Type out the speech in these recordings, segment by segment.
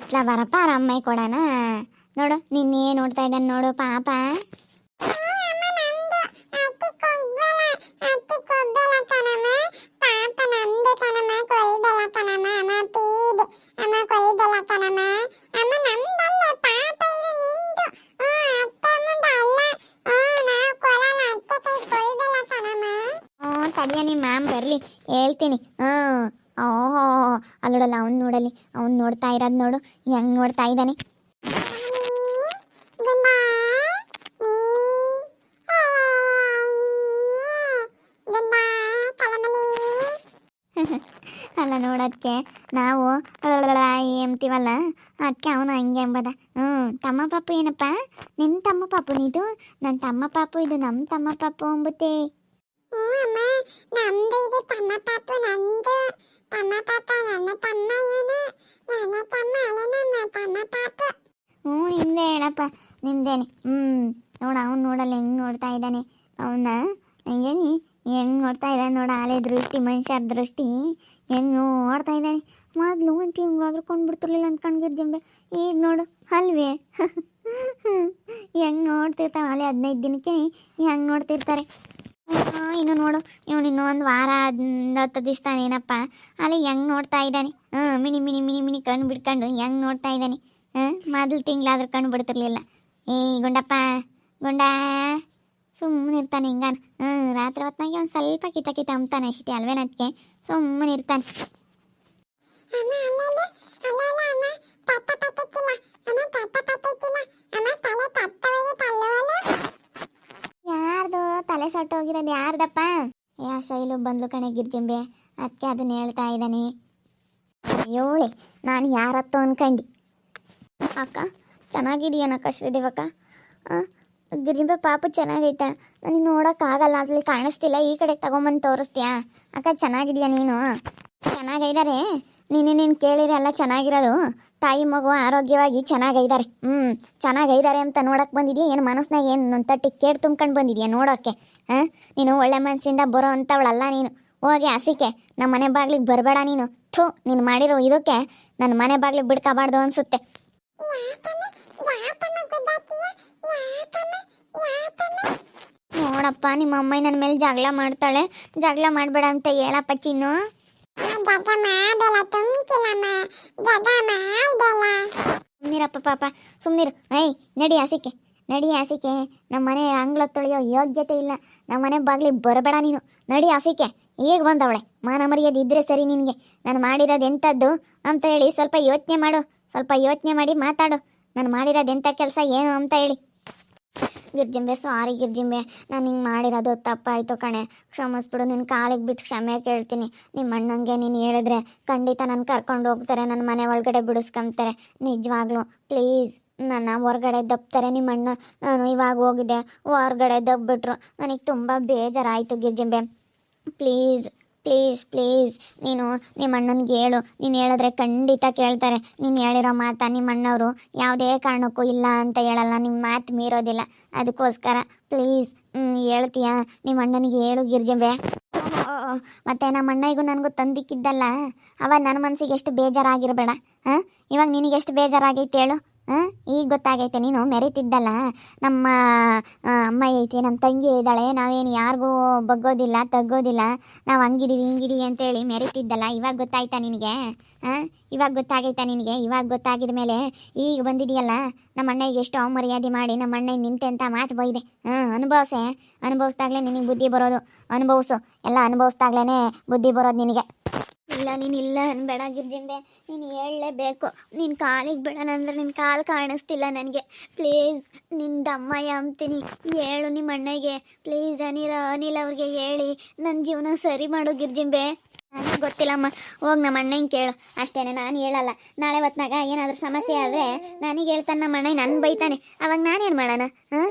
ಅತ್ಲ ಬರಪ್ಪ ಅಮ್ಮಯ್ಯ ಕೊಡೋಣ. ನೋಡು ನಿನ್ನೆ ನೋಡ್ತಾ ಇದ್ದಾನೆ ನೋಡು ಪಾಪ. ತಡಿಯ ನಿಮ್ಮ ಮ್ಯಾಮ್ ಬರಲಿ ಹೇಳ್ತೀನಿ. ಓಹೋ ಅಲ್ಲೋಡಲ್ಲ ಅವ್ನು ನೋಡಲಿ, ಅವ್ನು ನೋಡ್ತಾ ಇರೋದು ನೋಡು ಹೆಂಗ್ ನೋಡ್ತಾ ಇದ್ದಾನೆ. ಅಲ್ಲ ನೋಡೋದಕ್ಕೆ ನಾವು ಎಂತೀವಲ್ಲ ಅದಕ್ಕೆ ಅವನು ಹಂಗೆ ಎಂಬದ. ತಮ್ಮ ಪಾಪು ಏನಪ್ಪ, ನಿಮ್ಮ ತಮ್ಮ ಪಾಪು ಇದು, ನನ್ನ ತಮ್ಮ ಪಾಪು ಇದು, ನಮ್ಮ ತಮ್ಮ ಪಾಪು ಅಂಬುತ್ತೆ. ನಮ್ದು ಇದು ತಮ್ಮ ಪಾಪು, ನಂದು ತಮ್ಮ ಪಾಪ, ನನ್ನ ತಮ್ಮ ಇವನು, ನನ್ನ ತಮ್ಮ ಅಲ್ಲ ನಮ್ಮ ತಮ್ಮ ಪಾಪು. ಹಿಂದೆ ಹೇಳಪ್ಪ ನಿಮ್ದೇನೆ. ನೋಡ ಅವ್ನು ನೋಡಲ್ಲ ಹೆಂಗೆ ನೋಡ್ತಾ ಇದ್ದಾನೆ ಅವನ್ನ, ಹೆಂಗೆ ಹೆಂಗೆ ನೋಡ್ತಾ ಇದ್ದಾನೆ ನೋಡ, ಆಲೆ ದೃಷ್ಟಿ, ಮನುಷ್ಯರ ದೃಷ್ಟಿ ಹೆಂಗೆ ನೋಡ್ತಾ ಇದ್ದಾನೆ. ಮೊದಲು ಒಂದು ತಿಂಗಳಾದ್ರೂ ಕೊಂಡ್ಬಿಡ್ತಿರ್ಲಿಲ್ಲ ಅಂದ್ಕೊಂಡಿದ್ದೆ, ಈಗ ನೋಡು ಅಲ್ವೇ ಹೆಂಗೆ ನೋಡ್ತಿರ್ತಾವೆ. ಆಲೆ 15 ದಿನಕ್ಕೆ ಹೆಂಗೆ ನೋಡ್ತಿರ್ತಾರೆ. ಇನ್ನು ನೋಡು ಇವನು ಇನ್ನೂ ಒಂದು ವಾರ 10 ದಿವಸ ಏನಪ್ಪ ಅಲ್ಲಿ ಹೆಂಗೆ ನೋಡ್ತಾ ಇದ್ದಾನೆ. ಮಿನಿ ಮಿನಿ ಮಿನಿ ಮಿನಿ ಕಣ್ಣು ಬಿಡ್ಕೊಂಡು ಹೆಂಗೆ ನೋಡ್ತಾ ಇದ್ದಾನೆ. ಮೊದಲು ತಿಂಗಳಾದ್ರೂ ಕಣ್ಣು ಬಿಡ್ತಿರ್ಲಿಲ್ಲ. ಗುಂಡಪ್ಪ ಗುಂಡ ಸುಮ್ಮನೆ ಇರ್ತಾನೆ ಹಿಂಗಾನ. ರಾತ್ರಿ ಹೊತ್ತಿನಾಗೆ ಒಂದು ಸ್ವಲ್ಪ ಕಿತ ಅಂತಾನೆ ಅಷ್ಟೇ ಅಲ್ವೇನದಕ್ಕೆ ಸುಮ್ಮನೆ ಇರ್ತಾನೆ. ಯಾರ್ದು ತಲೆ ಸೊಟ್ಟೋಗಿರೋದು ಯಾರ್ದಪ್ಪ? ಶೈಲು ಬಂದ್ಲು ಕಣೆ ಗಿರ್ಜಿಂಬೆ, ಅದಕ್ಕೆ ಅದನ್ನ ಹೇಳ್ತಾ ಇದ್ದಾನೆ. ಅಯ್ಯೋಳೆ ನಾನು ಯಾರತ್ತೋ ಅನ್ಕಂಡು. ಅಕ್ಕ ಚೆನ್ನಾಗಿದೆಯನಕ್ಕ ಶ್ರೀದೇವಕ್ಕ? ಗಿರ್ಜಿಂಬೆ ಪಾಪು ಚೆನ್ನಾಗೈತ? ನನಗೆ ನೋಡೋಕ್ಕಾಗಲ್ಲ, ಅದ್ರಲ್ಲಿ ಕಾಣಿಸ್ತಿಲ್ಲ, ಈ ಕಡೆ ತಗೊಂಬಂದು ತೋರಿಸ್ತೀಯಾ? ಅಕ್ಕ ಚೆನ್ನಾಗಿದೆಯಾ ನೀನು? ಚೆನ್ನಾಗೈದಾರೆ. ನೀನು ಕೇಳಿದ್ರೆ ಎಲ್ಲ ಚೆನ್ನಾಗಿರೋದು. ತಾಯಿ ಮಗು ಆರೋಗ್ಯವಾಗಿ ಚೆನ್ನಾಗೈದಾರೆ. ಚೆನ್ನಾಗೈದಾರೆ ಅಂತ ನೋಡೋಕೆ ಬಂದಿದ್ಯಾ ಏನು? ಮನಸ್ಸಿನಾಗ ಏನು ತಟ್ಟಿ ಕೇಡು ತುಂಬ್ಕೊಂಡು ಬಂದಿದ್ಯಾ ನೋಡೋಕ್ಕೆ? ನೀನು ಒಳ್ಳೆ ಮನಸ್ಸಿಂದ ಬರೋ ಅಂಥವಳಲ್ಲ ನೀನು. ಹೋಗಿ ಹಸಿಕೆ ನಮ್ಮ ಮನೆ ಬಾಗ್ಲಿಗೆ ಬರಬೇಡ ನೀನು. ನೀನು ಮಾಡಿರೋ ಇದಕ್ಕೆ ನನ್ನ ಮನೆ ಬಾಗ್ಲಿಗೆ ಬಿಡ್ಕೋಬಾರ್ದು ಅನಿಸುತ್ತೆ. ನೋಡಪ್ಪ ನಿಮ್ಮ ಅಮ್ಮ ನನ್ನ ಮೇಲೆ ಜಗಳ ಮಾಡ್ತಾಳೆ. ಜಗಳ ಮಾಡಬೇಡ ಅಂತ ಹೇಳಪ್ಪ ಚಿನ್ನು. ಸುಮ್ನಿರಪ್ಪ ಪಾಪ ಸುಮ್ನಿರು. ನಡಿ ಹಸಿಕೆ, ನಡಿ ಹಸಿಕೆ. ನಮ್ಮ ಮನೆ ಅಂಗ್ಳ ತೊಳೆಯೋ ಯೋಗ್ಯತೆ ಇಲ್ಲ, ನಮ್ಮ ಮನೆ ಬಾಗ್ಲಿಗೆ ಬರಬೇಡ ನೀನು. ನಡಿ ಹಸಿಕೆ. ಈಗ ಬಂದವಳೆ ಮಾನ ಮರ್ಯಾದೆ ಇದ್ರೆ ಸರಿ ನಿನಗೆ. ನಾನು ಮಾಡಿರೋದು ಎಂಥದ್ದು ಅಂತ ಹೇಳಿ ಸ್ವಲ್ಪ ಯೋಚನೆ ಮಾಡು, ಸ್ವಲ್ಪ ಯೋಚನೆ ಮಾಡಿ ಮಾತಾಡು. ನಾನು ಮಾಡಿರೋದು ಎಂಥ ಕೆಲಸ ಏನು ಅಂತ ಹೇಳಿ. ಗಿರ್ಜಿಂಬೆ ಸಾರಿ ಗಿರ್ಜಿಂಬೆ, ನಾನು ಹಿಂಗೆ ಮಾಡಿರೋದು ತಪ್ಪಾಯಿತು ಕಣೆ, ಕ್ಷಮಿಸ್ಬಿಡು. ನಿನ್ನ ಕಾಲಿಗೆ ಬಿದ್ದು ಕ್ಷಮೆ ಕೇಳ್ತೀನಿ. ನಿಮ್ಮ ಅಣ್ಣಂಗೆ ನೀನು ಹೇಳಿದ್ರೆ ಖಂಡಿತ ನಾನು ಕರ್ಕೊಂಡು ಹೋಗ್ತಾರೆ, ನನ್ನ ಮನೆ ಒಳಗಡೆ ಬಿಡಿಸ್ಕೊಂತಾರೆ. ನಿಜವಾಗ್ಲೂ ಪ್ಲೀಸ್ ನನ್ನ ಹೊರಗಡೆ ದಬ್ತಾರೆ ನಿಮ್ಮ ಅಣ್ಣ. ನಾನು ಇವಾಗ ಹೋಗಿದ್ದೆ, ಹೊರಗಡೆ ದಬ್ಬಿಟ್ರು, ನನಗೆ ತುಂಬ ಬೇಜಾರಾಯಿತು ಗಿರ್ಜಿಂಬೆ. ಪ್ಲೀಸ್ ಪ್ಲೀಸ್ ಪ್ಲೀಸ್ ನೀನು ನಿಮ್ಮ ಅಣ್ಣನಿಗೆ ಹೇಳು. ನೀನು ಹೇಳಿದ್ರೆ ಖಂಡಿತ ಕೇಳ್ತಾರೆ. ನೀನು ಹೇಳಿರೋ ಮಾತಾ ನಿಮ್ಮ ಅಣ್ಣವರು ಯಾವುದೇ ಕಾರಣಕ್ಕೂ ಇಲ್ಲ ಅಂತ ಹೇಳಲ್ಲ, ನಿಮ್ಮ ಮಾತು ಮೀರೋದಿಲ್ಲ. ಅದಕ್ಕೋಸ್ಕರ ಪ್ಲೀಸ್ ಹೇಳ್ತೀಯಾ? ನಿಮ್ಮ ಅಣ್ಣನಿಗೆ ಹೇಳು ಗಿರ್ಜಂಬೆ. ಮತ್ತು ನಮ್ಮ ಅಣ್ಣಗೂ ನನಗೂ ತಂದಿಕ್ಕಿದ್ದಲ್ಲ, ಅವಾಗ ನನ್ನ ಮನಸ್ಸಿಗೆ ಎಷ್ಟು ಬೇಜಾರಾಗಿರಬೇಡ. ಇವಾಗ ನಿನಗೆಷ್ಟು ಬೇಜಾರಾಗೈತೆ ಹೇಳು? ಈಗ ಗೊತ್ತಾಗೈತೆ ನೀನು ಮೆರೀತಿದ್ದಲ್ಲ. ನಮ್ಮ ಅಮ್ಮ ಐತಿ, ನಮ್ಮ ತಂಗಿ ಇದ್ದಾಳೆ, ನಾವೇನು ಯಾರಿಗೂ ಬಗ್ಗೋದಿಲ್ಲ ತಗ್ಗೋದಿಲ್ಲ, ನಾವು ಹಂಗಿದೀವಿ ಹಿಂಗಿದೀವಿ ಅಂತೇಳಿ ಮೆರೀತಿದ್ದಲ್ಲ. ಇವಾಗ ಗೊತ್ತಾಯ್ತಾ ನಿನಗೆ? ಇವಾಗ ಗೊತ್ತಾಗೈತಾ ನಿನಗೆ? ಇವಾಗ ಗೊತ್ತಾಗಿದ ಮೇಲೆ ಈಗ ಬಂದಿದೆಯಲ್ಲ, ನಮ್ಮ ಅಣ್ಣಗೆ ಎಷ್ಟು ಅವಮರ್ಯಾದೆ ಮಾಡಿ ನಮ್ಮ ಅಣ್ಣ ನಿಂತೆ ಅಂತ ಮಾತು ಬೈದೆ. ಅನುಭವಿಸ್ದಾಗಲೇ ನಿನಗೆ ಬುದ್ಧಿ ಬರೋದು. ಅನುಭವಿಸು, ಎಲ್ಲ ಅನುಭವಿಸ್ದಾಗ್ಲೇ ಬುದ್ಧಿ ಬರೋದು ನಿನಗೆ. ಇಲ್ಲ ನೀನು ಇಲ್ಲ ಅನ್ಬೇಡ ಗಿರ್ಜಿಂಬೆ, ನೀನು ಹೇಳಲೇಬೇಕು. ನಿನ್ನ ಕಾಲಿಗೆ ಬಿಡೋಣ ಅಂದರೆ ನಿನ್ನ ಕಾಲು ಕಾಣಿಸ್ತಿಲ್ಲ ನನಗೆ. ಪ್ಲೀಸ್ ನಿನ್ನ ಅಮ್ಮಯ್ಯ ಅಂತೀನಿ, ಹೇಳು ನಿಮ್ಮ ಅಣ್ಣಗೆ ಪ್ಲೀಸ್. ಅನಿಲ್ ಅವ್ರಿಗೆ ಹೇಳಿ ನನ್ನ ಜೀವನ ಸರಿ ಮಾಡು ಗಿರ್ಜಿಂಬೆ. ನನಗೆ ಗೊತ್ತಿಲ್ಲಮ್ಮ, ಹೋಗಿ ನಮ್ಮ ಅಣ್ಣಂಗೆ ಕೇಳು ಅಷ್ಟೇ, ನಾನು ಹೇಳಲ್ಲ. ನಾಳೆ ಹೊತ್ನಾಗ ಏನಾದರೂ ಸಮಸ್ಯೆ ಆದರೆ ನನಗೆ ಹೇಳ್ತಾನೆ ನಮ್ಮ ಅಣ್ಣ, ನನ್ನ ಬೈತಾನೆ. ಅವಾಗ ನಾನೇನು ಮಾಡೋಣ?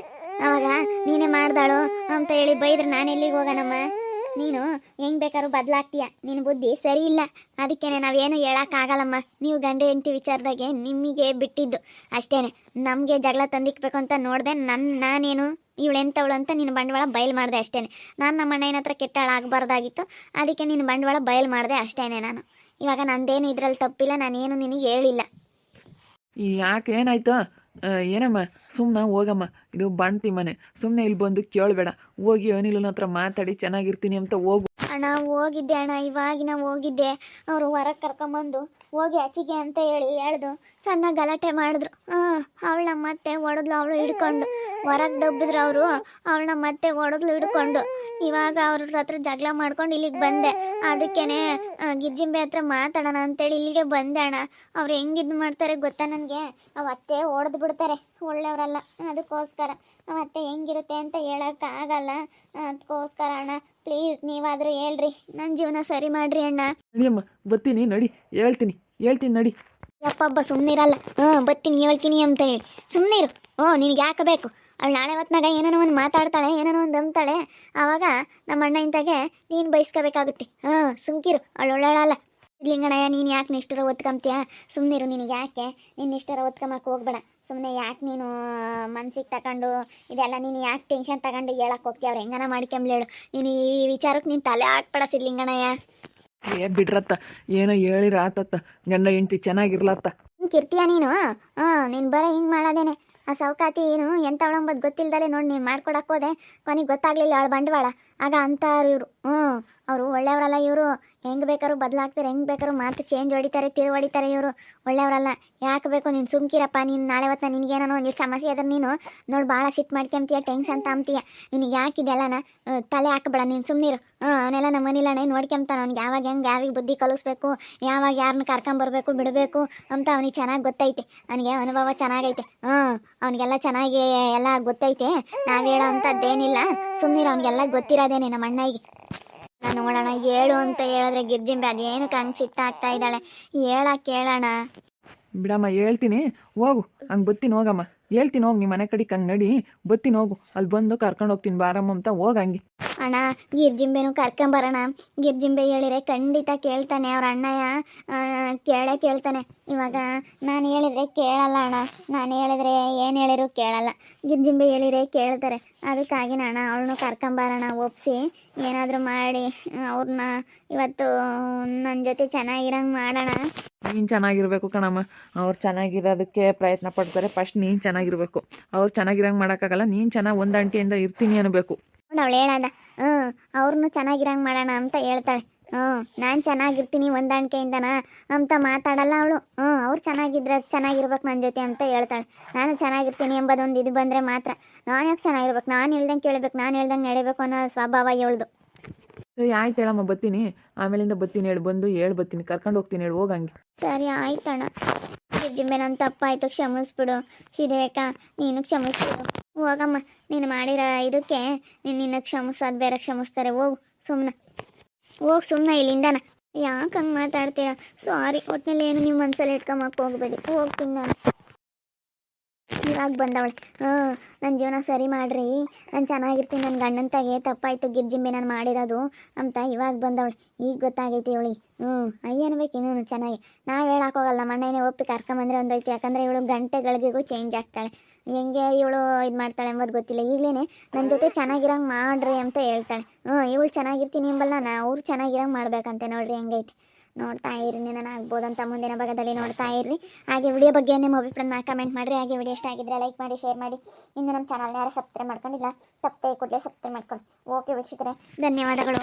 ಅವಾಗ ನೀನೇ ಮಾಡ್ದಾಳು ಅಂತ ಹೇಳಿ ಬೈದ್ರೆ ನಾನು ಎಲ್ಲಿಗೆ ಹೋಗೋಣಮ್ಮ? ನೀನು ಹೆಂಗೆ ಬೇಕಾದ್ರೂ ಬದಲಾಗ್ತೀಯ, ನಿನ್ನ ಬುದ್ಧಿ ಸರಿ ಇಲ್ಲ. ಅದಕ್ಕೇ ನಾವೇನು ಹೇಳೋಕ್ಕಾಗಲ್ಲಮ್ಮ. ನೀವು ಗಂಡ ಹೆಂಡತಿ ವಿಚಾರದಾಗೆ ನಿಮಗೆ ಬಿಟ್ಟಿದ್ದು ಅಷ್ಟೇ. ನಮಗೆ ಜಗಳ ತಂದಿಕ್ಬೇಕು ಅಂತ ನೋಡಿದೆ, ನಾನೇನು ಇವಳೆಂಥವಳು ಅಂತ ನಿನ್ನ ಬಂಡವಾಳ ಬಯಲು ಮಾಡಿದೆ ಅಷ್ಟೇ. ನಾನು ನಮ್ಮ ಅಣ್ಣನ ಹತ್ರ ಕೆಟ್ಟಳಾಗಬಾರ್ದಾಗಿತ್ತು, ಅದಕ್ಕೆ ನಿನ್ನ ಬಂಡವಾಳ ಬಯಲು ಮಾಡಿದೆ ಅಷ್ಟೇ ನಾನು. ಇವಾಗ ನಂದೇನು ಇದರಲ್ಲಿ ತಪ್ಪಿಲ್ಲ, ನಾನೇನು ನಿನಗೆ ಹೇಳಿಲ್ಲ. ಯಾಕೆ ಏನಾಯ್ತು? ಏನಮ್ಮ ಸುಮ್ಮನೆ ಹೋಗಮ್ಮ, ಇದು ಬಾಣ್ತಿ ಮನೆ. ಸುಮ್ಮನೆ ಇಲ್ಲಿ ಬಂದು ಕೇಳಬೇಡ. ಹೋಗಿ ಅನಿಲನ ಹತ್ರ ಮಾತಾಡಿ ಚೆನ್ನಾಗಿರ್ತೀನಿ ಅಂತ ಹೋಗು. ಅಣ್ಣ ಹೋಗಿದ್ದೆ ಅಣ್ಣ, ಇವಾಗಿನ ಹೋಗಿದ್ದೆ. ಅವರು ಹೊರಗೆ ಕರ್ಕೊಂಬಂದು ಹೋಗಿ ಆಚೆಗೆ ಅಂತ ಹೇಳ್ದು ಚೆನ್ನಾಗಿ ಗಲಾಟೆ ಮಾಡಿದ್ರು. ಅವಳನ್ನ ಮತ್ತೆ ಹೊಡೆದ್ಲು, ಅವಳು ಹಿಡ್ಕೊಂಡು ಹೊರಗೆ ದಬ್ಬಿದ್ರು ಅವರು. ಅವಳನ್ನ ಮತ್ತೆ ಹೊಡೆದ್ಲು ಹಿಡ್ಕೊಂಡು. ಇವಾಗ ಅವ್ರ ಹತ್ರ ಜಗಳ ಮಾಡ್ಕೊಂಡು ಇಲ್ಲಿಗೆ ಬಂದೆ. ಅದಕ್ಕೇನೆ ಗಿರ್ಜಿಂಬೆ ಹತ್ರ ಮಾತಾಡೋಣ ಅಂತೇಳಿ ಇಲ್ಲಿಗೆ ಬಂದೆ ಅಣ್ಣ. ಅವ್ರು ಹೆಂಗಿದ್ ಮಾಡ್ತಾರೆ ಗೊತ್ತಾ ನನಗೆ? ಅವತ್ತೆ ಹೊಡೆದು ಬಿಡ್ತಾರೆ, ಒಳ್ಳೆಯವರಲ್ಲ. ಅದಕ್ಕೋಸ್ಕರ ಅವತ್ತೆ ಹೆಂಗಿರುತ್ತೆ ಅಂತ ಹೇಳೋಕ್ಕಾಗಲ್ಲ. ಅದಕ್ಕೋಸ್ಕರ ಅಣ್ಣ ಪ್ಲೀಸ್ ನೀವಾದರೂ ಹೇಳ್ರಿ, ನನ್ನ ಜೀವನ ಸರಿ ಮಾಡ್ರಿ ಅಣ್ಣ. ನಡಿಯಮ್ಮ, ಬರ್ತೀನಿ ನಡಿ, ಹೇಳ್ತೀನಿ ನಡಿ. ಯಪ್ಪಬ್ಬ ಸುಮ್ಮನಿರಲ್ಲ. ಬರ್ತೀನಿ ಹೇಳ್ತೀನಿ ಅಂತ ಹೇಳಿ ಸುಮ್ಮನೆ ಇರು. ನಿನಗೆ ಯಾಕೆ ಬೇಕು? ಅವಳು ನಾಳೆ ಹೊತ್ನಾಗ ಏನೇನೋ ಒಂದು ಮಾತಾಡ್ತಾಳೆ, ಏನೇನೋ ಒಂದು ಅಂತಾಳೆ. ಆವಾಗ ನಮ್ಮ ಅಣ್ಣ ಇಂತಾಗೆ ನೀನು ಬಯಸ್ಕೋಬೇಕಾಗುತ್ತೆ. ಸುಮ್ಕಿರು, ಅವಳು ಒಳ್ಳೆಯಲ್ಲ. ಇದ್ಲಿಂಗಣಯ್ಯ, ನೀನು ಯಾಕೆ ನಿಷ್ಠರ ಒತ್ಕೊಂತೀಯ? ಸುಮ್ಮನಿರು, ನಿನಗೆ ಯಾಕೆ ನೀನು ನಿಷ್ಠರ ಒತ್ಕೊಂಬಕ್ಕೆ ಹೋಗ್ಬೇಡ. ಸುಮ್ಮನೆ ಯಾಕೆ ನೀನು ಮನ್ಸಿಗೆ ತಗೊಂಡು ಇದೆಲ್ಲ ನೀನು ಯಾಕೆ ಟೆನ್ಷನ್ ತಗೊಂಡು ಹೇಳಕ್ಕೆ ಹೋಗ್ತೀಯ? ಅವ್ರು ಹೆಂಗನ ಮಾಡ್ಕೊಂಬ್ಲೇಳು. ನೀನು ಈ ವಿಚಾರಕ್ಕೆ ನೀನು ತಲೆ ಹಾಕ್ಬೇಡ ಸಿದ್ಲಿಂಗಣಯ್ಯ. ಬಿಡ್ರತ್ತ, ಏನೋ ಹೇಳಿರ ಆತತ್ತ, ಗಂಡ ಹೆಂಡ್ತಿ ಚೆನ್ನಾಗಿರ್ಲತ್ತ. ಕಿರ್ತೀಯ ನೀನು? ನೀನು ಬರೀ ಹಿಂಗೆ ಮಾಡೋದೇನೆ. ಆ ಸೌಕಾತಿ ಏನು ಎಂಥವಳಂಬದು ಗೊತ್ತಿಲ್ದಲೆ ನೋಡಿ ನೀನು ಮಾಡ್ಕೊಡಕ್ಕೆ ಹೋದೆ. ಕೊನೆಗೆ ಗೊತ್ತಾಗಲಿಲ್ಲ ಅವಳು ಬಂಡವಾಳ. ಆಗ ಅಂತಾರು ಇವರು ಅವರು ಒಳ್ಳೆಯವರಲ್ಲ. ಇವರು ಹೆಂಗೆ ಬೇಕಾದ್ರೂ ಬದಲಾಗ್ತಾರೆ, ಹೆಂಗೆ ಬೇಕಾದ್ರೂ ಮಾತು ಚೇಂಜ್ ಹೊಡಿತಾರೆ, ತಿರು ಹೊಡಿತಾರೆ. ಇವರು ಒಳ್ಳೆಯವರಲ್ಲ. ಯಾಕೆ ಬೇಕು? ನೀನು ಸುಮ್ಕಿರಪ್ಪ. ನೀನು ನಾಳೆ ಹೊತ್ತು ನಿನಗೇನೋ ಒಂದಿಷ್ಟು ಸಮಸ್ಯೆ ಅದ್ರ ನೀನು ನೋಡಿ ಭಾಳ ಸಿಟ್ಟು ಮಾಡ್ಕೊಂತೀಯ, ಟೆನ್ಷನ್ ತಾಂತೀಯ. ನಿನಗೆ ಯಾಕಿದೆಲ್ಲನ ತಲೆ ಹಾಕಬೇಡ, ನೀನು ಸುಮ್ಮನಿರು. ಅವನೆಲ್ಲ ನಮ್ಮ ಮನೇಲಣ್ಣ ನೋಡ್ಕೊಂತಾನೆ. ಅವ್ನಿಗೆ ಯಾವಾಗ ಹೆಂಗೆ ಯಾರಿಗೆ ಬುದ್ಧಿ ಕಲಿಸ್ಬೇಕು, ಯಾವಾಗ ಯಾರನ್ನ ಕರ್ಕೊಂಬರ್ಬೇಕು ಬಿಡಬೇಕು ಅಂತ ಅವ್ನಿಗೆ ಚೆನ್ನಾಗಿ ಗೊತ್ತೈತೆ. ನನಗೆ ಅನುಭವ ಚೆನ್ನಾಗೈತೆ. ಅವನಿಗೆಲ್ಲ ಚೆನ್ನಾಗಿ ಎಲ್ಲ ಗೊತ್ತೈತೆ. ನಾವು ಹೇಳೋ ಅಂಥದ್ದೇನಿಲ್ಲ. ಸುಮ್ಮನಿರು, ಅವನಿಗೆಲ್ಲ ಗೊತ್ತಿರೋದೇನೆ ನಮ್ಮ ಅಣ್ಣಗೆ. ನಾನು ನೋಡೋಣ ಹೇಳು ಅಂತ ಹೇಳಿದ್ರೆ ಗಿರ್ಜಿಂಬೆ ಅದೇನಕ್ಕೆ ಹಂಗೆ ಸಿಟ್ಟಾಗ್ತಾ ಇದ್ದಾಳೆ. ಕೇಳೋಣ. ಬಿಡಮ್ಮ, ಹೇಳ್ತೀನಿ ಹೋಗು. ಹಂಗೆ ಬತ್ತೀನಿ ಹೋಗಮ್ಮ, ಹೇಳ್ತೀನಿ ಹೋಗಿ. ನಿಮ್ಮ ಮನೆ ಕಡೆಗೆ ಹಂಗೆ ನಡಿ, ಬತ್ತೀನಿ ಹೋಗು. ಅಲ್ಲಿ ಬಂದು ಕರ್ಕೊಂಡು ಹೋಗ್ತೀನಿ ಬಾರಮ್ಮ ಅಂತ ಹೋಗಂಗೆ. ಅಣ್ಣ ಗಿರ್ಜಿಂಬೆನೂ ಕರ್ಕೊಂಬರೋಣ. ಗಿರ್ಜಿಂಬೆ ಹೇಳಿದ್ರೆ ಖಂಡಿತ ಕೇಳ್ತಾನೆ. ಅವ್ರ ಅಣ್ಣಯ್ಯ ಕೇಳ್ತಾನೆ. ಇವಾಗ ನಾನು ಹೇಳಿದ್ರೆ ಕೇಳಲ್ಲ ಅಣ್ಣ. ನಾನು ಹೇಳಿದ್ರೆ ಏನು ಹೇಳಿದ್ರು ಕೇಳಲ್ಲ. ಗಿರ್ಜಿಂಬೆ ಹೇಳಿದ್ರೆ ಕೇಳ್ತಾರೆ. ಅದಕ್ಕಾಗಿನ ಅಣ್ಣ ಅವಳನ್ನು ಕರ್ಕೊಂಬರೋಣ, ಒಪ್ಪಿಸಿ ಏನಾದರೂ ಮಾಡಿ ಅವ್ರನ್ನ ಇವತ್ತು ನನ್ನ ಜೊತೆ ಚೆನ್ನಾಗಿರಂಗೆ ಮಾಡೋಣ. ನೀನು ಚೆನ್ನಾಗಿರ್ಬೇಕು ಕಣಮ್ಮ. ಅವ್ರು ಚೆನ್ನಾಗಿರೋದಕ್ಕೆ ಪ್ರಯತ್ನ ಪಡ್ತಾರೆ. ಫಸ್ಟ್ ನೀನು ಚೆನ್ನಾಗಿರ್ಬೇಕು. ಅವ್ರು ಚೆನ್ನಾಗಿರಂಗೆ ಮಾಡೋಕ್ಕಾಗಲ್ಲ. ನೀನು ಚೆನ್ನಾಗಿ ಹೊಂದಾಣಿಕೆಯಿಂದ ಇರ್ತೀನಿ ಅನ್ನಬೇಕು. ಅವಳು ಹೇಳದ ಅವ್ರನ್ನೂ ಚೆನ್ನಾಗಿರಂಗೆ ಮಾಡೋಣ ಅಂತ ಹೇಳ್ತಾಳೆ. ನಾನು ಚೆನ್ನಾಗಿರ್ತೀನಿ ಹೊಂದಾಣಿಕೆಯಿಂದನ ಅಂತ ಮಾತಾಡಲ್ಲ ಅವಳು. ಅವ್ರು ಚೆನ್ನಾಗಿರ್ಬೇಕು ನನ್ನ ಜೊತೆ ಅಂತ ಹೇಳ್ತಾಳೆ. ನಾನು ಚೆನ್ನಾಗಿರ್ತೀನಿ ಎಂಬುದೊಂದು ಇದು ಬಂದರೆ ಮಾತ್ರ. ನಾನು ಯಾಕೆ ಚೆನ್ನಾಗಿರ್ಬೇಕು? ನಾನು ಹೇಳ್ದಂಗೆ ಕೇಳಬೇಕು, ನಾನು ಹೇಳ್ದಂಗೆ ನಡಿಬೇಕು ಅನ್ನೋ ಸ್ವಭಾವ ಹೇಳ್ದು. ಸರಿ ಆಯ್ತು ಹೇಳಮ್ಮ, ಬರ್ತೀನಿ. ಆಮೇಲಿಂದ ಬರ್ತೀನಿ ಹೇಳಿ, ಬಂದು ಬರ್ತೀನಿ, ಕರ್ಕೊಂಡು ಹೋಗ್ತೀನಿ ಹೇಳಿ, ಹೋಗಂಗೆ. ಸರಿ ಆಯ್ತಣ್ಣ. ಗಿರ್ಜಿಂಬೆ ನನ್ನ ತಪ್ಪಾಯ್ತು, ಕ್ಷಮಿಸ್ಬಿಡು. ಶಿರೇಖಾ ನೀನು ಕ್ಷಮಿಸ್ಬಿಡು. ಹೋಗಮ್ಮ, ನೀನು ಮಾಡಿರೋ ಇದಕ್ಕೆ ನಿನ್ನ ಕ್ಷಮಿಸೋದು ಬೇರೆ ಕ್ಷಮಿಸ್ತಾರೆ. ಸುಮ್ಮನೆ ಇಲ್ಲಿಂದನ. ಯಾಕೆ ಹಂಗೆ ಮಾತಾಡ್ತೀರಾ? ಸಾರಿ. ಒಟ್ಟಿನಲ್ಲಿ ಏನು ನೀವು ಮನಸ್ಸಲ್ಲಿ ಇಟ್ಕೊಂಬಕ್ಕೆ ಹೋಗ್ಬೇಡಿ. ಹೋಗ್ತೀನಿ ನಾನು. ಇವಾಗ ಬಂದವಳೆ. ನನ್ನ ಜೀವನ ಸರಿ ಮಾಡ್ರಿ, ನಾನು ಚೆನ್ನಾಗಿರ್ತೀನಿ, ನನ್ನ ಗಂಡಂತಾಗೆ ತಪ್ಪಾಯ್ತು ಗಿರ್ಜಿಂಬೆ ನಾನು ಮಾಡಿರೋದು ಅಂತ ಇವಾಗ ಬಂದವಳೆ. ಈಗ ಗೊತ್ತಾಗೈತಿ ಇವಳಿಗೆ. ಅಯ್ಯನ್ಬೇಕು ಇನ್ನೂ ಚೆನ್ನಾಗಿ. ನಾವು ಹೇಳೋಕ್ಕೋಗಲ್ಲ. ಮಣ್ಣೇನೆ ಒಪ್ಪಿ ಕರ್ಕೊಂಬಂದ್ರೆ ಒಂದೈತಿ. ಯಾಕಂದರೆ ಇವಳು ಗಂಟೆಗಳಿಗೂ ಚೇಂಜ್ ಆಗ್ತಾಳೆ. ಹೆಂಗೆ ಇವಳು ಇದು ಮಾಡ್ತಾಳೆ ಎಂಬುದು ಗೊತ್ತಿಲ್ಲ. ಈಗಲೇ ನನ್ನ ಜೊತೆ ಚೆನ್ನಾಗಿರಂಗೆ ಮಾಡ್ರಿ ಅಂತ ಹೇಳ್ತಾಳೆ. ಇವಳು ಚೆನ್ನಾಗಿರ್ತೀನಿ ಎಂಬಲ್ಲ, ಅವ್ರು ಚೆನ್ನಾಗಿರಂಗೆ ಮಾಡ್ಬೇಕಂತೆ. ನೋಡ್ರಿ ಹೆಂಗೈತಿ. ನೋಡ್ತಾ ಇರಿ, ನಾನು ಆಗ್ಬೋದಂತ ಮುಂದಿನ ಭಾಗದಲ್ಲಿ ನೋಡ್ತಾ ಇರ್ರಿ. ಹಾಗೆ ವಿಡಿಯೋ ಬಗ್ಗೆ ನಿಮ್ಮ ಅಭಿಪ್ರಾಯನ ಕಮೆಂಟ್ ಮಾಡಿರಿ. ಹಾಗೆ ವಿಡಿಯೋ ಇಷ್ಟ ಆಗಿದ್ರೆ ಲೈಕ್ ಮಾಡಿ, ಶೇರ್ ಮಾಡಿ. ಇನ್ನು ನಮ್ಮ ಚಾನಲ್ನ ಯಾರು ಸಬ್ಸ್ಕ್ರೈಬ್ ಮಾಡ್ಕೊಂಡಿಲ್ಲ, ತಪ್ಪೇ ಕೂಡಲೇ ಸಬ್ಸ್ಕ್ರೈಬ್ ಮಾಡ್ಕೊಳ್ಳಿ. ಓಕೆ ವೀಕ್ಷಕರೇ, ಧನ್ಯವಾದಗಳು.